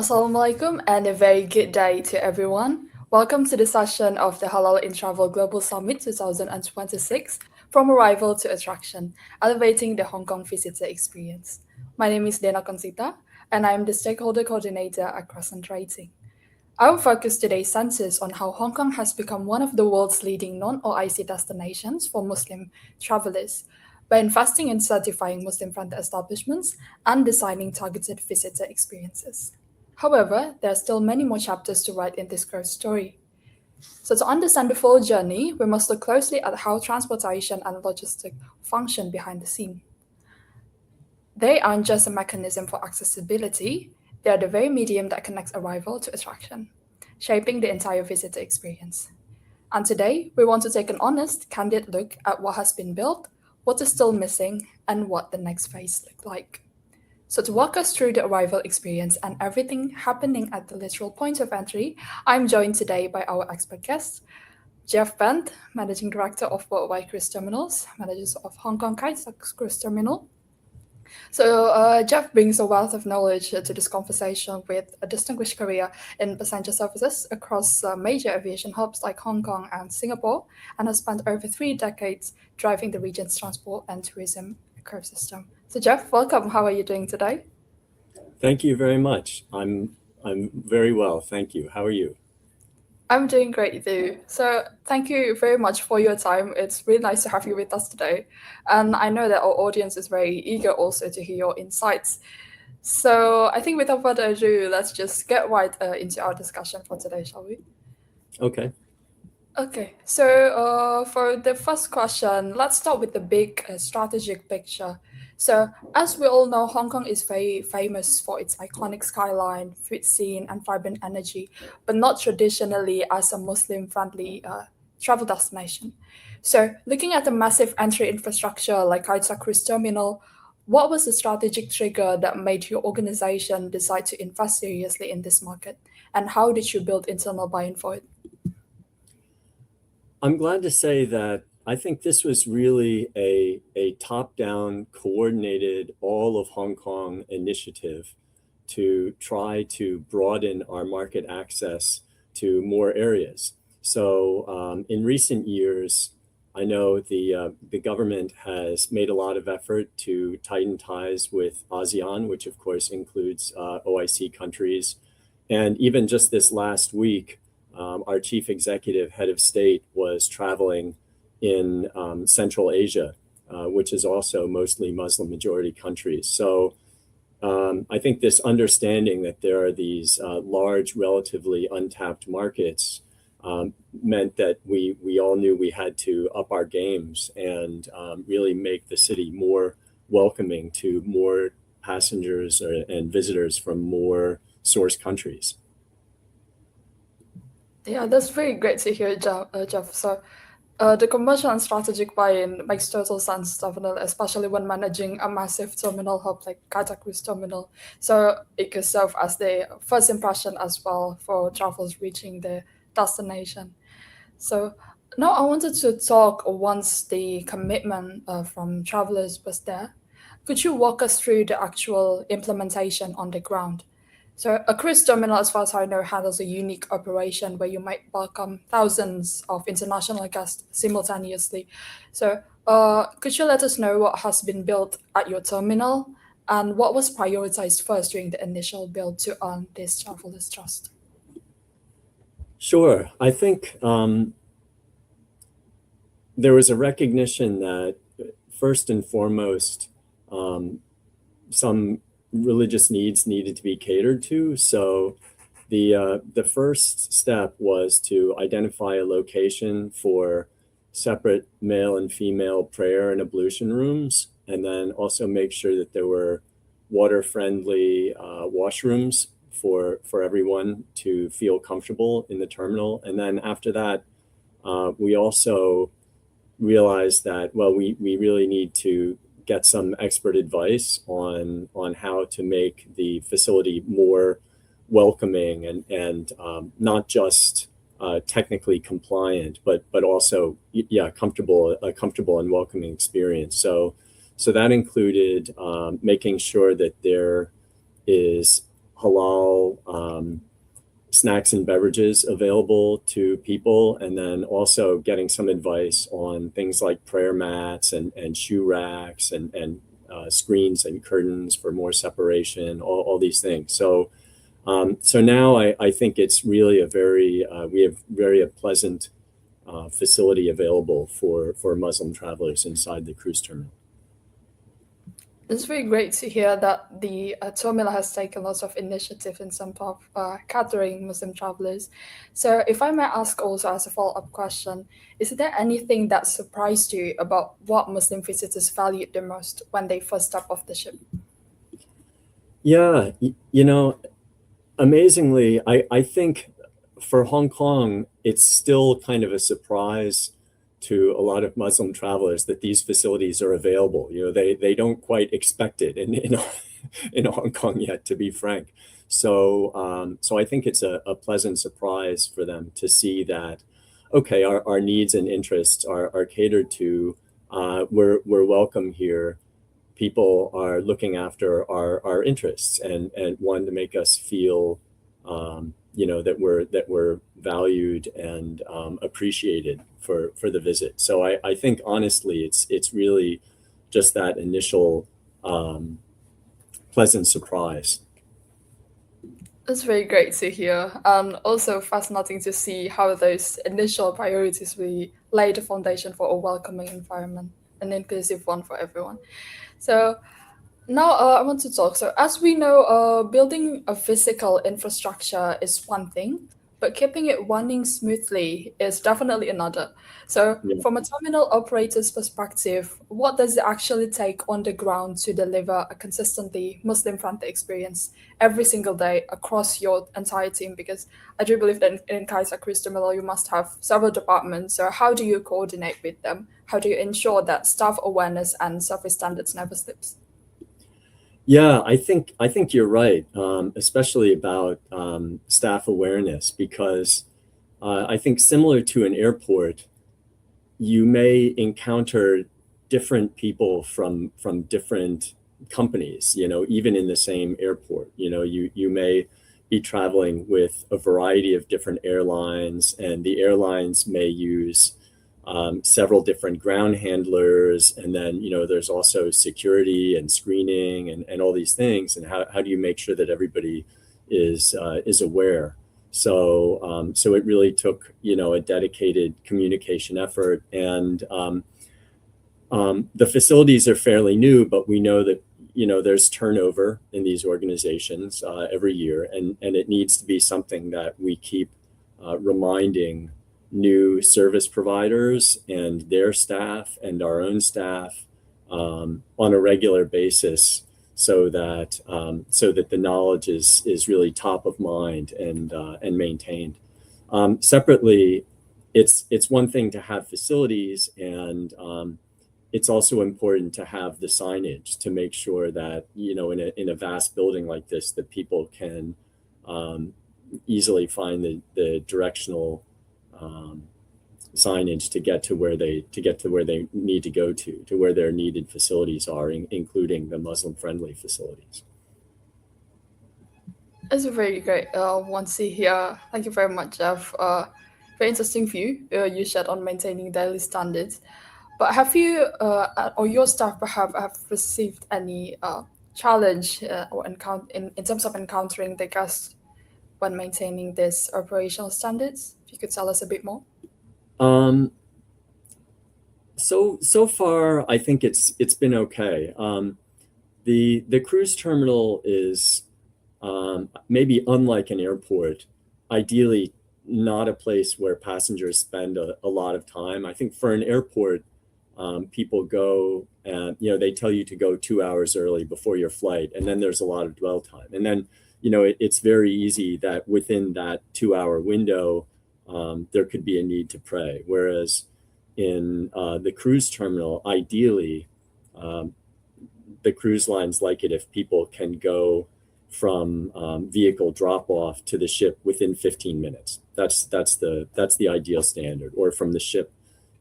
Assalamualaikum and a very good day to everyone. Welcome to the session of the Halal in Travel Global Summit 2026 From Arrival to Attraction, Elevating the Hong Kong Visitor Experience. My name is Dena Conchita and I am the Stakeholder Coordinator at CrescentRating. Our focus today centers on how Hong Kong has become one of the world's leading non-OIC destinations for Muslim travelers by investing in certifying Muslim-friendly establishments and designing targeted visitor experiences. However, there are still many more chapters to write in this growth story. So, to understand the full journey, we must look closely at how transportation and logistics function behind the scene. They aren't just a mechanism for accessibility, they are the very medium that connects arrival to attraction, shaping the entire visitor experience. And today, we want to take an honest, candid look at what has been built, what is still missing, and what the next phase looks like. So, to walk us through the arrival experience and everything happening at the literal point of entry, I'm joined today by our expert guests, Jeff Bent, Managing Director of Worldwide Cruise Terminals, Managers of Hong Kong Kai's Cruise Terminal. So, Jeff brings a wealth of knowledge to this conversation with a distinguished career in passenger services across major aviation hubs like Hong Kong and Singapore, and has spent over 3 decades driving the region's transport and tourism ecosystem. So, Jeff, welcome. How are you doing today? Thank you very much. I'm very well, thank you. How are you? I'm doing great too. So thank you very much for your time. It's really nice to have you with us today. And I know that our audience is very eager also to hear your insights. So I think without further ado, let's just get right into our discussion for today, shall we? Okay. Okay, so for the first question, let's start with the big strategic picture. So, as we all know, Hong Kong is very famous for its iconic skyline, food scene, and vibrant energy, but not traditionally as a Muslim friendly travel destination. So, looking at the massive entry infrastructure like Kaitsa Cruise Terminal, what was the strategic trigger that made your organization decide to invest seriously in this market? And how did you build internal buy in for it? I'm glad to say that I think this was really a top-down, coordinated, all of Hong Kong initiative to try to broaden our market access to more areas. So in recent years, I know the government has made a lot of effort to tighten ties with ASEAN, which of course includes OIC countries. And even just this last week, our chief executive head of state was traveling in Central Asia, which is also mostly Muslim majority countries. So I think this understanding that there are these large, relatively untapped markets meant that we all knew we had to up our games and really make the city more welcoming to more passengers and visitors from more source countries. Yeah, that's very great to hear, Jeff. So, the commercial and strategic buy-in makes total sense, definitely, especially when managing a massive terminal hub like Qatar Cruise Terminal. So it could serve as the first impression as well for travelers reaching the destination. So now I wanted to talk once the commitment from travelers was there. Could you walk us through the actual implementation on the ground? So a cruise terminal, as far as I know, handles a unique operation where you might welcome thousands of international guests simultaneously. So could you let us know what has been built at your terminal and what was prioritized first during the initial build to earn this travelers' trust? Sure. I think there was a recognition that first and foremost, some religious needs needed to be catered to. So the first step was to identify a location for separate male and female prayer and ablution rooms, and then also make sure that there were water-friendly washrooms for everyone to feel comfortable in the terminal. And then after that, we also realized that, well, we really need to get some expert advice on how to make the facility more welcoming and not just technically compliant, but also a comfortable and welcoming experience. So that included making sure that there is halal snacks and beverages available to people, and then also getting some advice on things like prayer mats and shoe racks and screens and curtains for more separation, all these things. So so now I think it's really we have very pleasant facility available for Muslim travelers inside the cruise terminal. It's very great to hear that the terminal has taken lots of initiative in some of catering Muslim travelers. So if I may ask also as a follow-up question, is there anything that surprised you about what Muslim visitors valued the most when they first step off the ship? Yeah, you know, amazingly, I think for Hong Kong, it's still kind of a surprise to a lot of Muslim travelers that these facilities are available. You know, they don't quite expect it in Hong Kong yet, to be frank. So so I think it's a pleasant surprise for them to see that, okay, our needs and interests are catered to. We're welcome here. People are looking after our interests and want to make us feel you know, that we're valued and appreciated for the visit. So I think honestly it's really just that initial pleasant surprise. It's very great to hear, and also fascinating to see how those initial priorities really lay the foundation for a welcoming environment, an inclusive one for everyone. So now I want to talk. So as we know, building a physical infrastructure is one thing, but keeping it running smoothly is definitely another. So Yeah. from a terminal operator's perspective, what does it actually take on the ground to deliver a consistently Muslim-friendly experience every single day across your entire team? Because I do believe that in Kaiser Cruise Terminal, you must have several departments. So how do you coordinate with them? How do you ensure that staff awareness and service standards never slips? Yeah, I think you're right, especially about staff awareness, because I think similar to an airport, you may encounter different people from different companies, you know, even in the same airport. You know, you may be traveling with a variety of different airlines, and the airlines may use several different ground handlers, and then, you know, there's also security and screening and all these things, and how do you make sure that everybody is aware? So so it really took, you know, a dedicated communication effort, and the facilities are fairly new, but we know that, you know, there's turnover in these organizations every year, and it needs to be something that we keep reminding new service providers and their staff and our own staff on a regular basis, so that the knowledge is really top of mind and maintained. Separately, it's one thing to have facilities, and it's also important to have the signage to make sure that, you know, in a vast building like this, that people can easily find the directional signage to get to where they need to go to where their needed facilities are, including the Muslim-friendly facilities. It's a very great one to hear. Thank you very much, Jeff. Very interesting view you shared on maintaining daily standards. But have you or your staff perhaps have received any challenge or in terms of encountering the guests when maintaining these operational standards? If you could tell us a bit more. Um, so far, I think it's been okay. The cruise terminal is maybe unlike an airport, ideally not a place where passengers spend a lot of time. I think for an airport, people go and, you know, they tell you to go 2 hours early before your flight, and then there's a lot of dwell time. And then, you know, it's very easy that within that 2 hour window, there could be a need to pray. Whereas in the cruise terminal, ideally, the cruise lines like it if people can go from vehicle drop off to the ship within 15 minutes. That's the ideal standard, or from the ship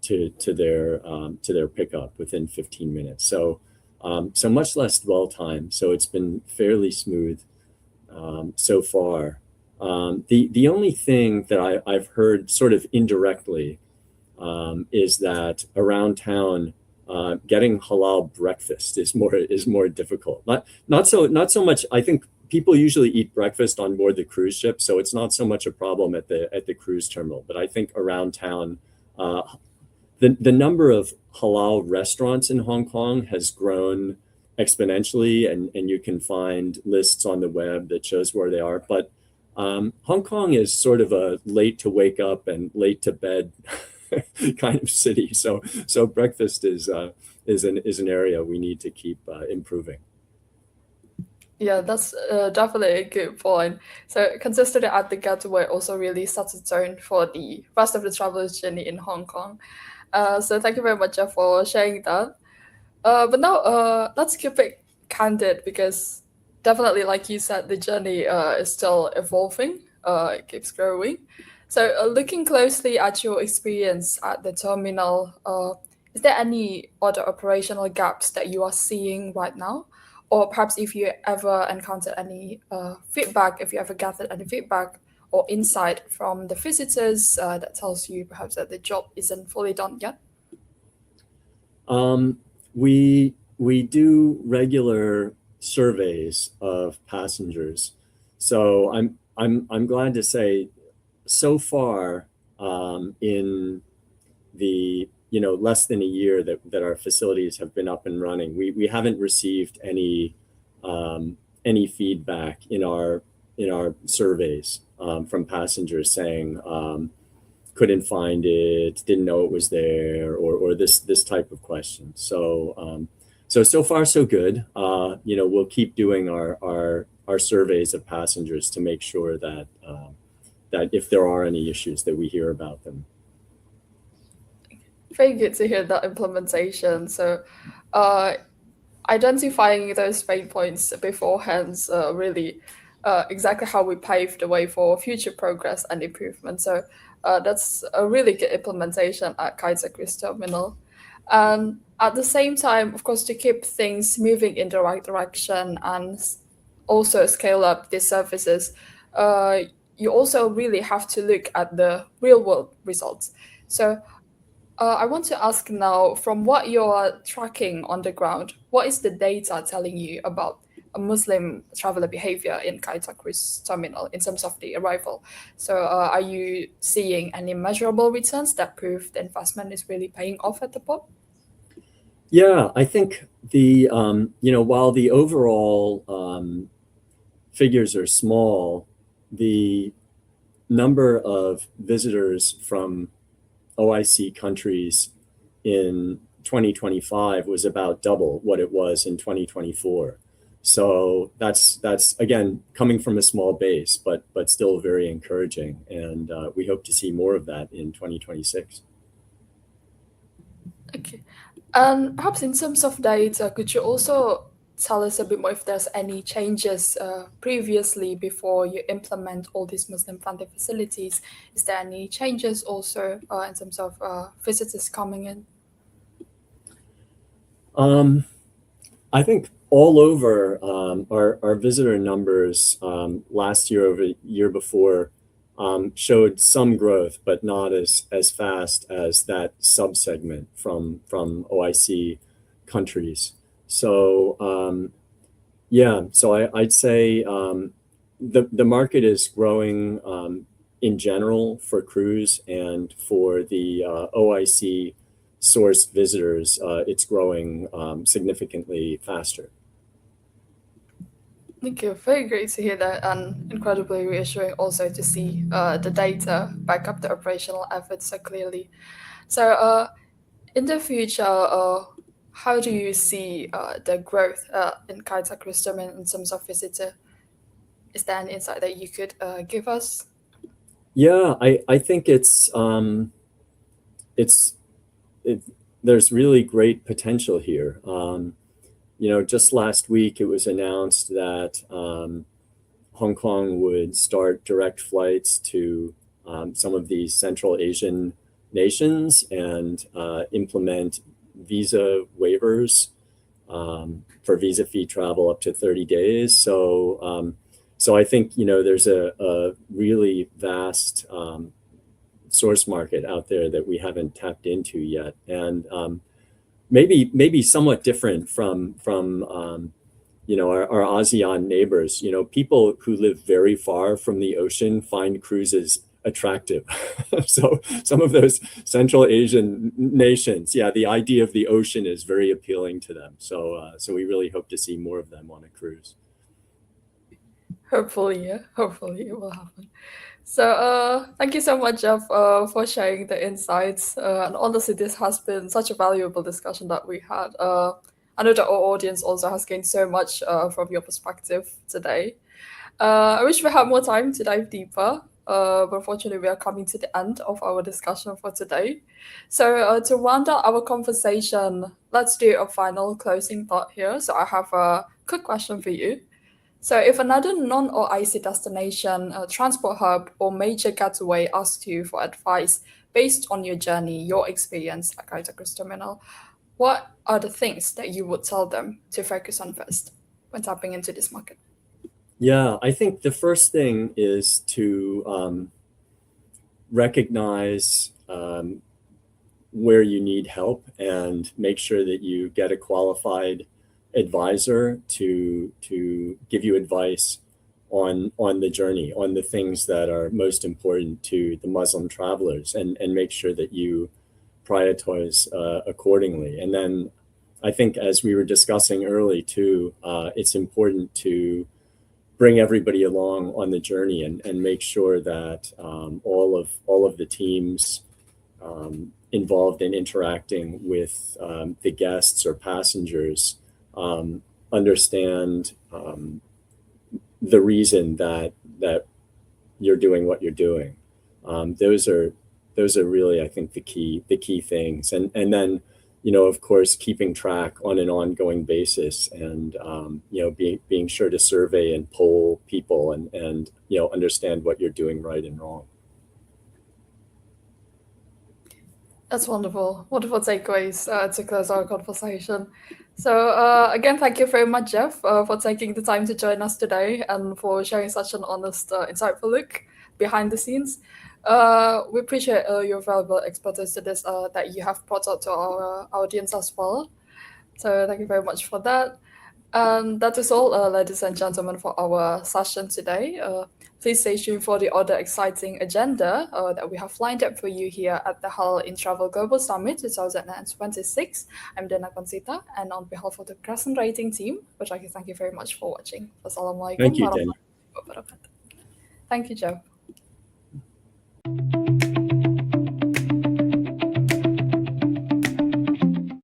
to their pickup within 15 minutes. So so much less dwell time. So it's been fairly smooth. so far. The only thing that I've heard sort of indirectly is that around town, getting halal breakfast is more difficult. Not so much. I think people usually eat breakfast on board the cruise ship, so it's not so much a problem at the cruise terminal. But I think around town, the number of halal restaurants in Hong Kong has grown exponentially, and you can find lists on the web that shows where they are. But Hong Kong is sort of a late to wake up and late to bed kind of city. So breakfast is an area we need to keep improving. Yeah, that's definitely a good point. So consistently at the getaway also really sets a tone for the rest of the traveler's journey in Hong Kong. So thank you very much, Jeff, for sharing that. But now let's keep it candid because definitely, like you said, the journey is still evolving, it keeps growing. So looking closely at your experience at the terminal, is there any other operational gaps that you are seeing right now? Or perhaps if you ever encountered any feedback, if you ever gathered any feedback or insight from the visitors that tells you perhaps that the job isn't fully done yet? We do regular surveys of passengers, so I'm glad to say, so far, in the less than a year that our facilities have been up and running, we haven't received any feedback in our surveys from passengers saying couldn't find it, didn't know it was there, or this type of question. So far so good. We'll keep doing our surveys of passengers to make sure that if there are any issues that we hear about them. Very good to hear that implementation. So, identifying those pain points beforehand really exactly how we pave the way for future progress and improvement. So, that's a really good implementation at Kaiser Cruise Terminal. And at the same time, of course, to keep things moving in the right direction and also scale up these services, you also really have to look at the real world results. So, I want to ask now, from what you're tracking on the ground, what is the data telling you about a Muslim traveler behavior in Kaita Cruise Terminal in terms of the arrival? So, are you seeing any measurable returns that prove the investment is really paying off at the port? Yeah, I think while the overall figures are small, the number of visitors from OIC countries in 2025 was about double what it was in 2024. So that's again coming from a small base, but still very encouraging, and we hope to see more of that in 2026. Okay. And perhaps in terms of data, could you also tell us a bit more if there's any changes previously before you implement all these Muslim-funded facilities? Is there any changes also in terms of visitors coming in? I think all over, our visitor numbers last year over year before showed some growth, but not as fast as that subsegment from OIC countries. So I'd say the market is growing in general for cruise, and for the OIC sourced visitors, it's growing significantly faster. Thank you. Very great to hear that, and incredibly reassuring also to see the data back up the operational efforts so clearly. So, in the future, how do you see the growth in Kaita Cruise Terminal in terms of visitor? Is there an insight that you could give us? Yeah, I think there's really great potential here. Just last week it was announced that Hong Kong would start direct flights to some of these Central Asian nations and implement visa waivers for visa fee travel up to 30 days. So So I think, there's a really vast source market out there that we haven't tapped into yet, and maybe somewhat different from our ASEAN neighbors. People who live very far from the ocean find cruises attractive. So some of those Central Asian nations, yeah, the idea of the ocean is very appealing to them. So we really hope to see more of them on a cruise. Hopefully, yeah. Hopefully it will happen. So, thank you so much, Jeff, for sharing the insights. And honestly, this has been such a valuable discussion that we had. I know that our audience also has gained so much from your perspective today. I wish we had more time to dive deeper, but unfortunately, we are coming to the end of our discussion for today. So, to round out our conversation, let's do a final closing thought here. So, I have a quick question for you. So, if another non-OIC destination, transport hub, or major getaway asks you for advice based on your journey, your experience at Kaita Cruise Terminal, what are the things that you would tell them to focus on first when tapping into this market? Yeah, I think the first thing is to recognize where you need help and make sure that you get a qualified advisor to give you advice on the journey, on the things that are most important to the Muslim travelers, and make sure that you prioritize accordingly. And then I think, as we were discussing early too, it's important to bring everybody along on the journey and make sure that all of the teams involved in interacting with the guests or passengers understand the reason that you're doing what you're doing. Those are really, I think, the key things. And then, of course, keeping track on an ongoing basis, and being sure to survey and poll people, and understand what you're doing right and wrong. That's wonderful. Wonderful takeaways to close our conversation. So, again, thank you very much, Jeff, for taking the time to join us today and for sharing such an honest, insightful look behind the scenes. We appreciate your valuable expertise to this that you have brought out to our audience as well. So, thank you very much for that. And that is all, ladies and gentlemen, for our session today. Please stay tuned for the other exciting agenda that we have lined up for you here at the Halal in Travel Global Summit 2026. I'm Dena Conchita, and on behalf of the CrescentRating team, we'd like to thank you very much for watching. Wassalamualaikum Thank you, Dana. warahmatullahi wabarakatuh. Thank you, Joe.